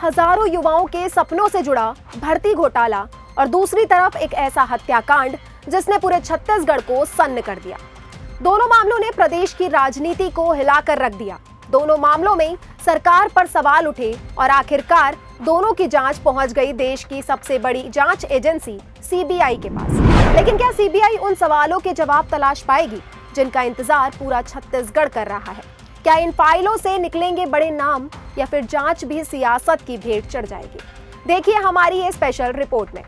हजारों युवाओं के सपनों से जुड़ा भर्ती घोटाला और दूसरी तरफ एक ऐसा हत्याकांड जिसने पूरे छत्तीसगढ़ को सन्न कर दिया। दोनों मामलों ने प्रदेश की राजनीति को हिलाकर रख दिया। दोनों मामलों में सरकार पर सवाल उठे और आखिरकार दोनों की जांच पहुंच गई देश की सबसे बड़ी जांच एजेंसी सीबीआई के पास। लेकिन क्या सीबीआई उन सवालों के जवाब तलाश पाएगी जिनका इंतजार पूरा छत्तीसगढ़ कर रहा है? क्या इन फाइलों से निकलेंगे बड़े नाम या फिर जांच भी सियासत की भेंट चढ़ जाएगी? देखिए हमारी ये स्पेशल रिपोर्ट में।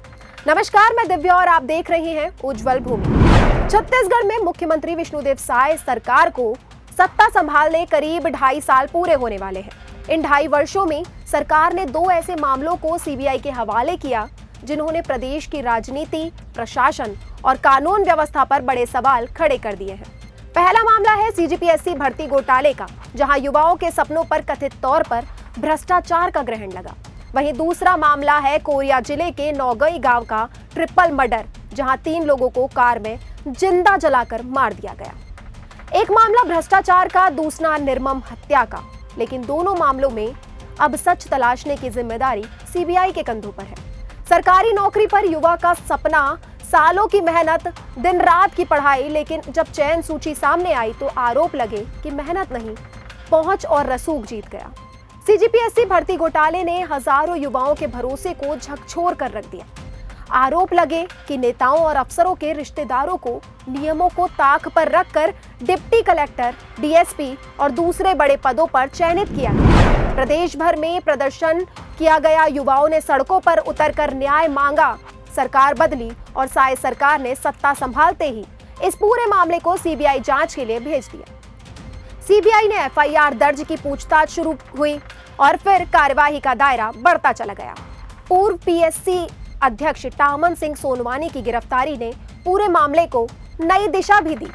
नमस्कार, मैं दिव्या और आप देख रहे हैं उज्जवल भूमि। छत्तीसगढ़ में मुख्यमंत्री विष्णुदेव साय सरकार को सत्ता संभालने करीब 2.5 साल पूरे होने वाले हैं। इन 2.5 वर्षों में सरकार ने 2 ऐसे मामलों को सीबीआई के हवाले किया जिन्होंने प्रदेश की राजनीति, प्रशासन और कानून व्यवस्था पर बड़े सवाल खड़े कर दिए हैं। पहला मामला है सीजीपीएससी भर्ती घोटाले का, जहां युवाओं के सपनों पर कथित तौर पर भ्रष्टाचार का ग्रहण लगा। वहीं दूसरा मामला है कोरिया जिले के नौगई गांव का ट्रिपल मर्डर, जहां 3 लोगों को कार में जिंदा जलाकर मार दिया गया। एक मामला भ्रष्टाचार का, दूसरा निर्मम हत्या का। लेकिन दोनों मामलों में अब सच तलाशने की जिम्मेदारी सीबीआई के कंधों पर है। सरकारी नौकरी पर युवा का सपना, सालों की मेहनत, दिन रात की पढ़ाई, लेकिन जब चयन सूची सामने आई तो आरोप लगे कि मेहनत नहीं, पहुंच और रसूख जीत गया। सीजीपीएससी भर्ती घोटाले ने हजारों युवाओं के भरोसे को झकझोर कर रख दिया। आरोप लगे कि नेताओं और अफसरों के रिश्तेदारों को नियमों को ताक पर रखकर डिप्टी कलेक्टर, डीएसपी और दूसरे बड़े पदों पर चयनित किया गया। प्रदेश भर में प्रदर्शन किया गया, युवाओं ने सड़कों पर उतरकर न्याय मांगा। सरकार बदली और साय सरकार ने सत्ता संभालते ही इस पूरे मामले को सीबीआई जांच के लिए भेज दिया। सीबीआई ने एफआईआर दर्ज की, पूछताछ शुरू हुई और फिर कार्यवाही का दायरा बढ़ता चला गया। पूर्व पीएससी अध्यक्ष टामन सिंह सोनवानी की गिरफ्तारी ने पूरे मामले को नई दिशा भी दी।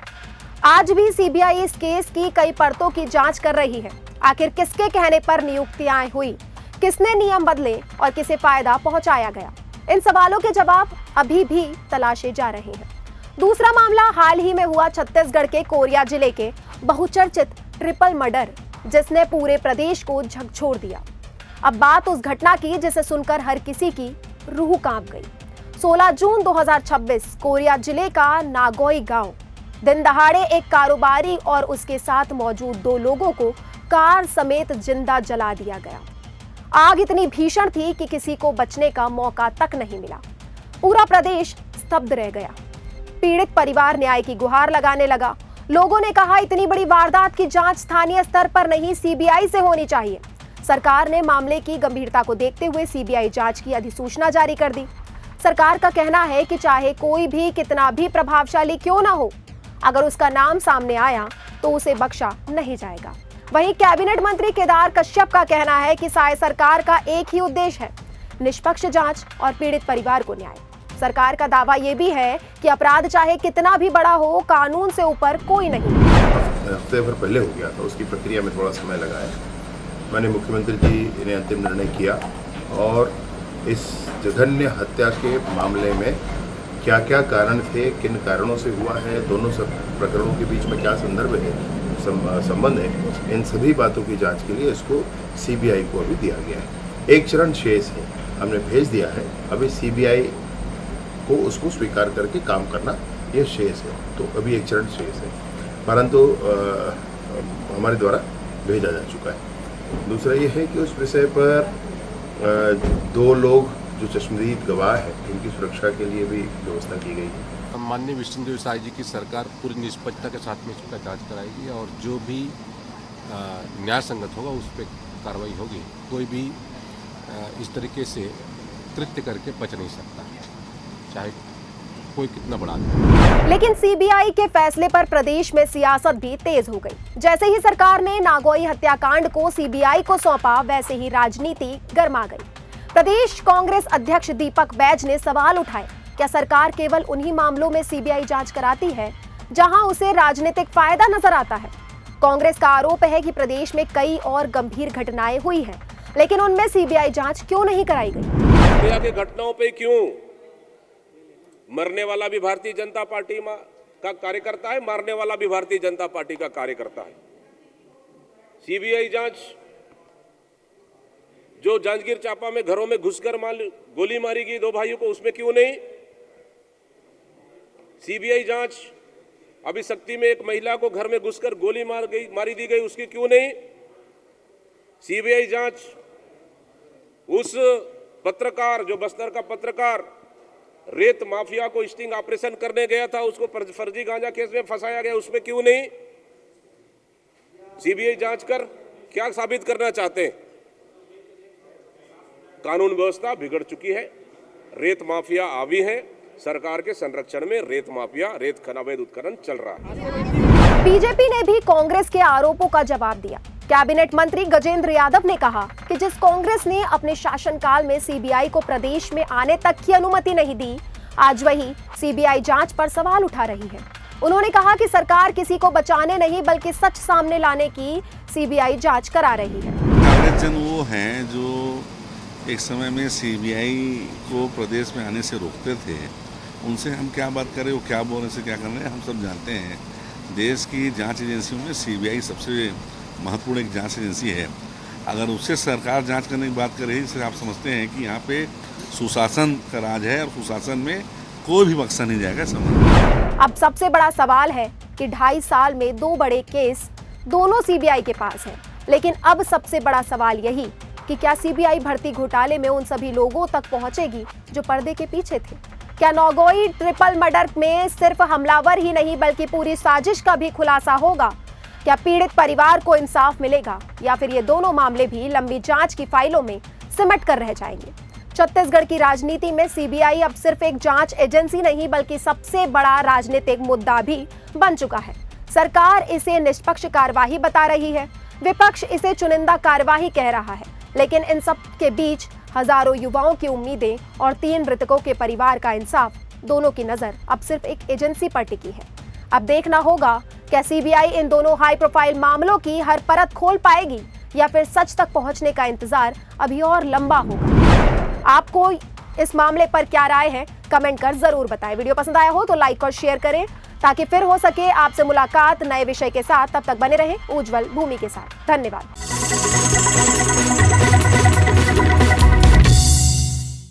आज भी सीबीआई इस केस की कई परतों की जांच कर रही है। आखिर किसके कहने पर नियुक्तियां हुई, किसने नियम बदले और किसे फायदा पहुंचाया गया, इन सवालों के जवाब अभी भी तलाशे जा रहे हैं। दूसरा मामला हाल ही में हुआ छत्तीसगढ़ के कोरिया जिले के बहुचर्चित ट्रिपल मर्डर, जिसने पूरे प्रदेश को झकझोर दिया। अब बात उस घटना की जिसे सुनकर हर किसी की रूह कांप गई। 16 जून 2026 कोरिया जिले का नागोई गांव। दिन दहाड़े एक कारोबारी और उसके साथ मौजूद 2 लोगों को कार समेत जिंदा जला दिया गया। आग इतनी भीषण थी कि किसी को बचने का मौका तक नहीं मिला। पूरा प्रदेश स्तब्ध रह गया। पीड़ित परिवार न्याय की गुहार लगाने लगा। लोगों ने कहा, इतनी बड़ी वारदात की जांच स्थानीय स्तर पर नहीं, सीबीआई से होनी चाहिए। सरकार ने मामले की गंभीरता को देखते हुए सीबीआई जांच की अधिसूचना जारी कर दी। सरकार का कहना है कि चाहे कोई भी कितना भी प्रभावशाली क्यों ना हो, अगर उसका नाम सामने आया तो उसे बख्शा नहीं जाएगा। वहीं कैबिनेट मंत्री केदार कश्यप का कहना है कि साय सरकार का एक ही उद्देश्य है, निष्पक्ष जांच और पीड़ित परिवार को न्याय। सरकार का दावा यह भी है कि अपराध चाहे कितना भी बड़ा हो, कानून से ऊपर कोई नहीं। हफ्ते भर पहले हो गया था, उसकी प्रक्रिया में थोड़ा समय लगा है। मैंने मुख्यमंत्री जी ने अंतिम निर्णय किया और इस जघन्य हत्या के मामले में क्या क्या कारण थे, किन कारणों से हुआ है, दोनों सब प्रकरणों के बीच में क्या संदर्भ है, संबंध है, इन सभी बातों की जांच के लिए इसको सीबीआई को अभी दिया गया है। एक चरण शेष है, हमने भेज दिया है, अभी सीबीआई को उसको स्वीकार करके काम करना ये शेष है। तो अभी एक चरण शेष है, परंतु हमारे द्वारा भेजा जा चुका है। दूसरा ये है कि उस विषय पर 2 लोग जो चश्मदीद गवाह है, उनकी सुरक्षा के लिए भी व्यवस्था की गई है। माननीय विष्णुदेव साय जी की सरकार पूरी निष्पक्षता के साथ में इसका जांच कराएगी और जो भी न्याय संगत होगा उस पर कार्रवाई होगी। कोई भी इस तरीके से कृत्य करके बच नहीं सकता, चाहे कोई कितना बड़ा आदमी। लेकिन सीबीआई के फैसले पर प्रदेश में सियासत भी तेज हो गई। जैसे ही सरकार ने नागोई हत्याकांड को सीबीआई को सौंपा, वैसे ही राजनीति गर्मा गई। प्रदेश कांग्रेस अध्यक्ष दीपक बैज ने सवाल उठाए, क्या सरकार केवल उन्हीं मामलों में सीबीआई जांच कराती है जहां उसे राजनीतिक फायदा नजर आता है? कांग्रेस का आरोप है कि प्रदेश में कई और गंभीर घटनाएं हुई हैं, लेकिन उनमें सीबीआई जांच क्यों नहीं कराई गई? के घटनाओं पे क्यों? मरने वाला भी भारतीय जनता पार्टी का कार्यकर्ता है, मारने वाला भी भारतीय जनता पार्टी का कार्यकर्ता है। सीबीआई जांच जो जांजगीर चांपा में घरों में घुसकर गोली मारी गई 2 भाइयों को, उसमें क्यों नहीं? सीबीआई जांच, अभी शक्ति में एक महिला को घर में घुसकर गोली मारी दी गई, उसकी क्यों नहीं? सीबीआई जांच उस पत्रकार, जो बस्तर का पत्रकार रेत माफिया को स्टिंग ऑपरेशन करने गया था, उसको फर्जी गांजा केस में फंसाया गया, उसमें क्यों नहीं? सीबीआई जांच कर क्या साबित करना चाहते हैं? कानून व्यवस्था बिगड़ चुकी है, रेत माफिया हावी है, सरकार के संरक्षण में रेत माफिया, रेत खनन अवैध उत्खनन चल रहा है। बीजेपी ने भी कांग्रेस के आरोपों का जवाब दिया। कैबिनेट मंत्री गजेंद्र यादव ने कहा कि जिस कांग्रेस ने अपने शासनकाल में सीबीआई को प्रदेश में आने तक की अनुमति नहीं दी, आज वही सीबीआई जांच पर सवाल उठा रही है। उन्होंने कहा कि सरकार किसी को बचाने नहीं बल्कि सच सामने लाने की सीबीआई जांच करा रही है। कांग्रेस जन वो हैं जो एक समय में सीबीआई को प्रदेश में आने से रोकते थे, उनसे हम क्या बात करें, वो क्या बोलने से क्या करने, हम सब जानते हैं। देश की जांच एजेंसियों में सीबीआई सबसे महत्वपूर्ण एक जांच एजेंसी है। अगर उससे सरकार जांच करने की बात कर रही है, इससे आप समझते हैं कि यहाँ पे सुशासन का राज है और सुशासन में कोई भी बख्शा नहीं जाएगा। समझ। अब सबसे बड़ा सवाल है कि 2.5 साल में 2 बड़े केस दोनों सीबीआई के पास हैं, लेकिन अब सबसे बड़ा सवाल यही कि क्या सीबीआई भर्ती घोटाले में उन सभी लोगों तक पहुंचेगी जो पर्दे के पीछे थे? क्या नौगोई ट्रिपल मर्डर में सिर्फ हमलावर ही नहीं बल्कि पूरी साजिश का भी खुलासा होगा? क्या पीड़ित परिवार को इंसाफ मिलेगा या फिर ये दोनों मामले भी लंबी जांच की फाइलों में सिमट कर रह जाएंगे? छत्तीसगढ़ की राजनीति में सीबीआई अब सिर्फ एक जांच एजेंसी नहीं बल्कि सबसे बड़ा राजनीतिक मुद्दा भी बन चुका है। सरकार इसे निष्पक्ष कार्यवाही बता रही है, विपक्ष इसे चुनिंदा कार्यवाही कह रहा है, लेकिन इन सब के बीच हजारों युवाओं की उम्मीदें और 3 मृतकों के परिवार का इंसाफ, दोनों की नजर अब सिर्फ एक एजेंसी पर टिकी है। अब देखना होगा क्या सीबीआई इन दोनों हाई प्रोफाइल मामलों की हर परत खोल पाएगी या फिर सच तक पहुंचने का इंतजार अभी और लंबा होगा। आपको इस मामले पर क्या राय है, कमेंट कर जरूर बताएं। वीडियो पसंद आया हो तो लाइक और शेयर करें ताकि फिर हो सके आपसे मुलाकात नए विषय के साथ। तब तक बने रहें उज्जवल भूमि के साथ। धन्यवाद।